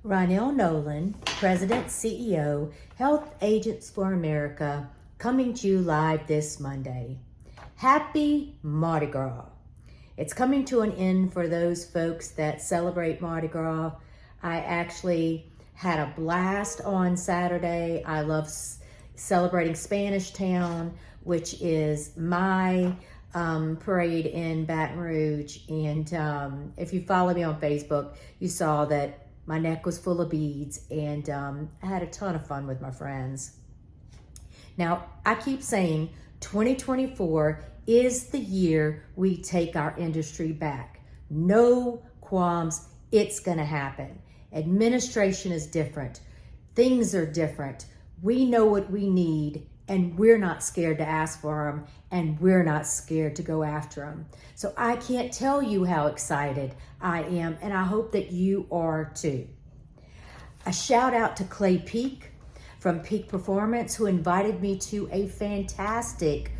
Ronell Nolan, President, CEO, Health Agents for America, coming to you live this Monday. Happy Mardi Gras. It's coming to an end for those folks that celebrate Mardi Gras. I actually had a blast on Saturday. I love celebrating Spanish Town, which is my parade in Baton Rouge. And if you follow me on Facebook, you saw that my neck was full of beads, and I had a ton of fun with my friends. Now, I keep saying 2024 is the year we take our industry back. No qualms, it's gonna happen. Administration is different. Things are different. We know what we need, and we're not scared to ask for them, and we're not scared to go after them. So I can't tell you how excited I am, and I hope that you are too. A shout out to Clay Peak from Peak Performance, who invited me to a fantastic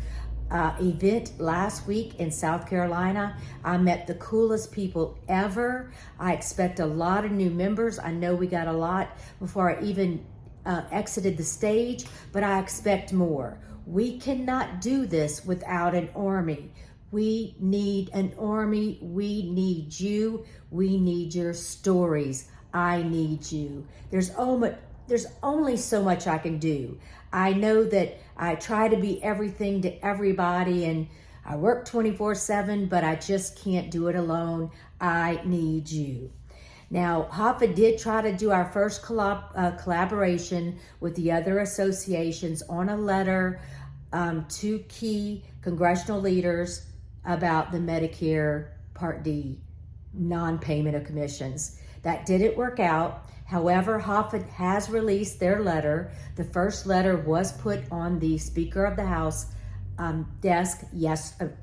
event last week in South Carolina. I met the coolest people ever. I expect a lot of new members. I know we got a lot before I even exited the stage, but I expect more. We cannot do this without an army. We need an army. We need you. We need your stories. I need you. There's only so much I can do. I know that I try to be everything to everybody, and I work 24/7, but I just can't do it alone. I need you. Now, HAFA did try to do our first collaboration with the other associations on a letter to key congressional leaders about the Medicare Part D non-payment of commissions. That didn't work out. However, HAFA has released their letter. The first letter was put on the Speaker of the House desk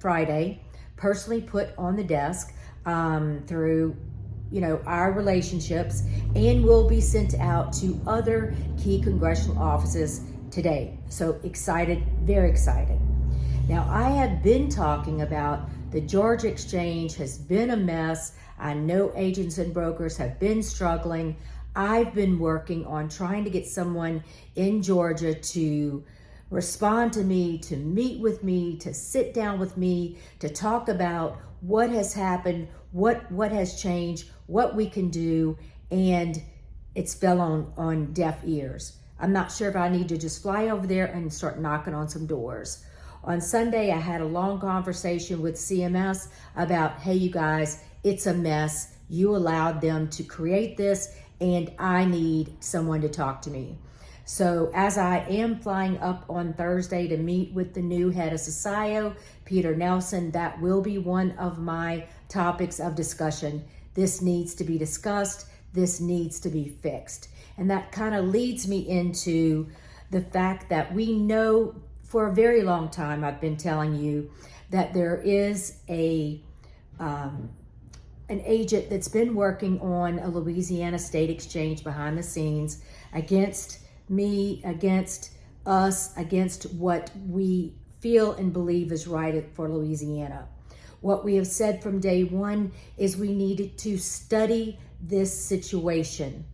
Friday, personally put on the desk through our relationships, and will be sent out to other key congressional offices today. So excited, very excited. Now, I have been talking about the Georgia exchange has been a mess. I know agents and brokers have been struggling. I've been working on trying to get someone in Georgia to respond to me, to meet with me, to sit down with me, to talk about what has happened, what has changed, what we can do, and it's fell on deaf ears. I'm not sure if I need to just fly over there and start knocking on some doors. On Sunday, I had a long conversation with CMS about, hey, you guys, it's a mess. You allowed them to create this, and I need someone to talk to me. So as I am flying up on Thursday to meet with the new head of CIO, Peter Nelson, that will be one of my topics of discussion. This needs to be discussed. This needs to be fixed. And that kind of leads me into the fact that we know for a very long time, I've been telling you that there is an agent that's been working on a Louisiana state exchange behind the scenes against me, against us, against what we feel and believe is right for Louisiana. What we have said from day one is we needed to study this situation.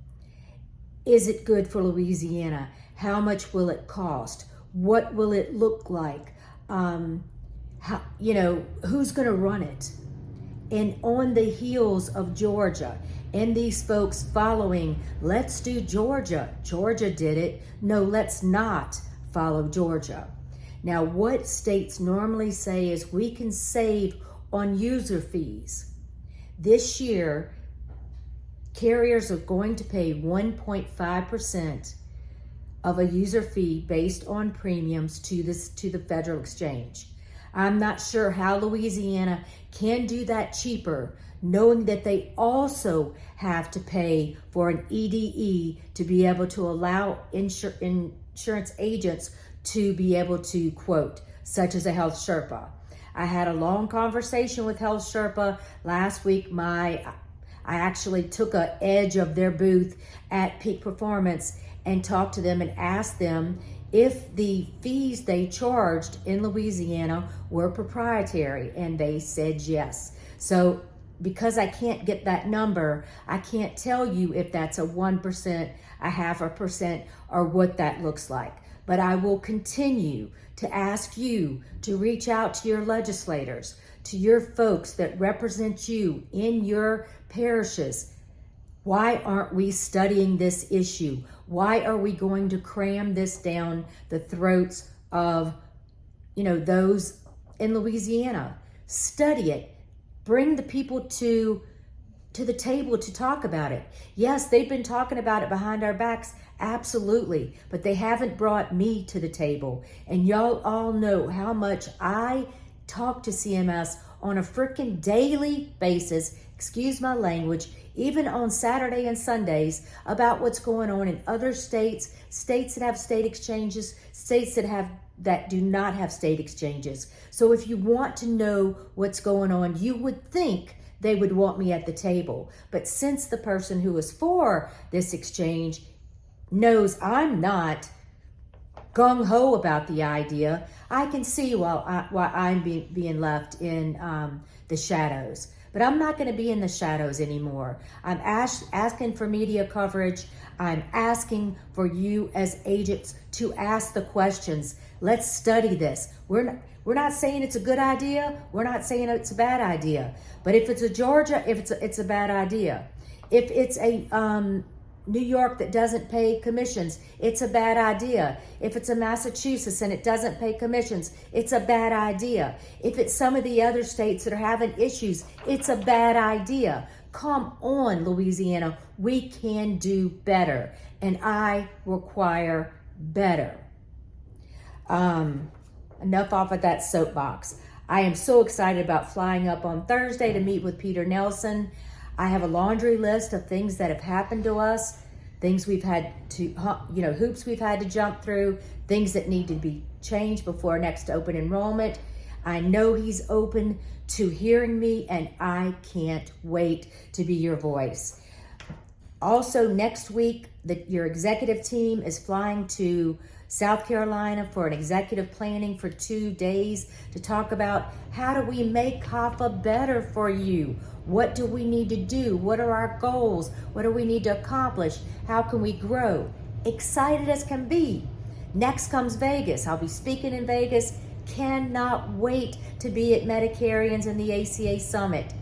Is it good for Louisiana? How much will it cost? What will it look like? Who's going to run it? And on the heels of Georgia and these folks following, let's do Georgia. Georgia did it. No, let's not follow Georgia. Now, what states normally say is we can save on user fees. This year, carriers are going to pay 1.5% of a user fee based on premiums to the federal exchange. I'm not sure how Louisiana can do that cheaper, knowing that they also have to pay for an EDE to be able to allow insurance agents to be able to quote, such as a Health Sherpa. I had a long conversation with Health Sherpa last week. I actually took an edge of their booth at Peak Performance and talked to them and asked them if the fees they charged in Louisiana were proprietary, and they said yes. So because I can't get that number, I can't tell you if that's a 1%, a 0.5%, or what that looks like. But I will continue to ask you to reach out to your legislators, to your folks that represent you in your parishes. Why aren't we studying this issue? Why are we going to cram this down the throats of, those in Louisiana? Study it. Bring the people to the table to talk about it. Yes, they've been talking about it behind our backs, absolutely, but they haven't brought me to the table. And y'all all know how much I talk to CMS on a freaking daily basis, excuse my language, even on Saturday and Sundays, about what's going on in other states, states that have state exchanges, states that do not have state exchanges. So if you want to know what's going on, you would think they would want me at the table. But since the person who is for this exchange knows I'm not gung-ho about the idea, I can see why I'm being left in the shadows. But I'm not going to be in the shadows anymore. I'm asking for media coverage. I'm asking for you as agents to ask the questions. Let's study this. We're not saying it's a good idea. We're not saying it's a bad idea. But if it's a Georgia, it's a bad idea. If it's a New York that doesn't pay commissions, it's a bad idea. If it's a Massachusetts and it doesn't pay commissions, it's a bad idea. If it's some of the other states that are having issues, it's a bad idea. Come on, Louisiana, we can do better, and I require better. Enough off of that soapbox. I am so excited about flying up on Thursday to meet with Peter Nelson. I have a laundry list of things that have happened to us, things we've had to, hoops we've had to jump through, things that need to be changed before next open enrollment. I know he's open to hearing me, and I can't wait to be your voice. Also, next week, your executive team is flying to South Carolina for an executive planning for 2 days to talk about how do we make HAFA better for you? What do we need to do? What are our goals? What do we need to accomplish? How can we grow? Excited as can be. Next comes Vegas. I'll be speaking in Vegas. Cannot wait to be at Medicarians and the ACA Summit.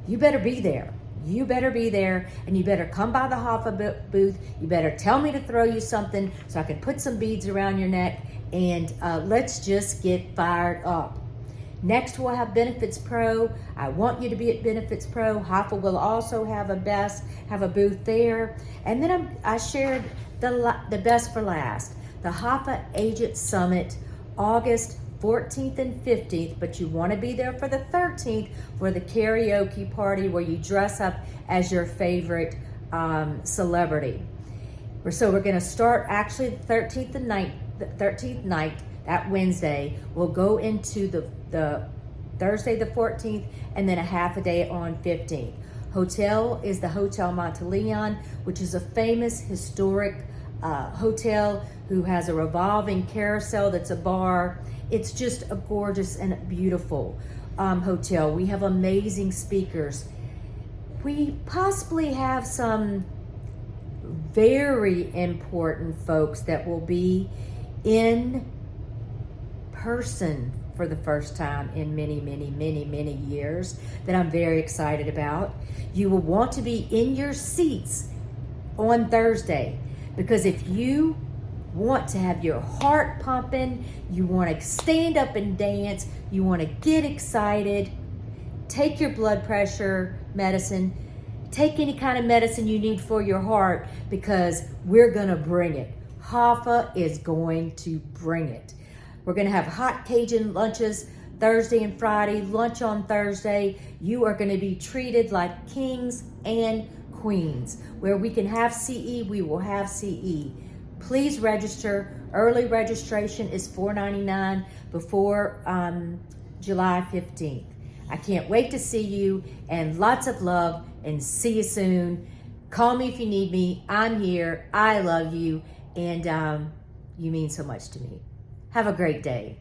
You better be there. You better be there, and you better come by the HAFA booth. You better tell me to throw you something so I can put some beads around your neck, and let's just get fired up. Next, we'll have Benefits Pro. I want you to be at Benefits Pro. HAFA will also have a booth there. And then I shared the best for last, the HAFA Agent Summit, August 14th and 15th, but you want to be there for the 13th for the karaoke party where you dress up as your favorite celebrity. So we're going to start actually the 13th night, that Wednesday. We'll go into the Thursday the 14th, and then a half a day on 15th. Hotel is the Hotel Monteleone, which is a famous historic hotel who has a revolving carousel that's a bar. It's just a gorgeous and beautiful hotel. We have amazing speakers. We possibly have some very important folks that will be in person for the first time in many, many, many, many years that I'm very excited about. You will want to be in your seats on Thursday, because if you want to have your heart pumping, you want to stand up and dance, you want to get excited, take your blood pressure medicine, take any kind of medicine you need for your heart, because we're going to bring it. HAFA is going to bring it. We're going to have hot Cajun lunches Thursday and Friday, lunch on Thursday. You are going to be treated like kings and queens. Where we can have CE, we will have CE. Please register. Early registration is $4.99 before July 15th. I can't wait to see you, and lots of love, and see you soon. Call me if you need me. I'm here. I love you, and you mean so much to me. Have a great day.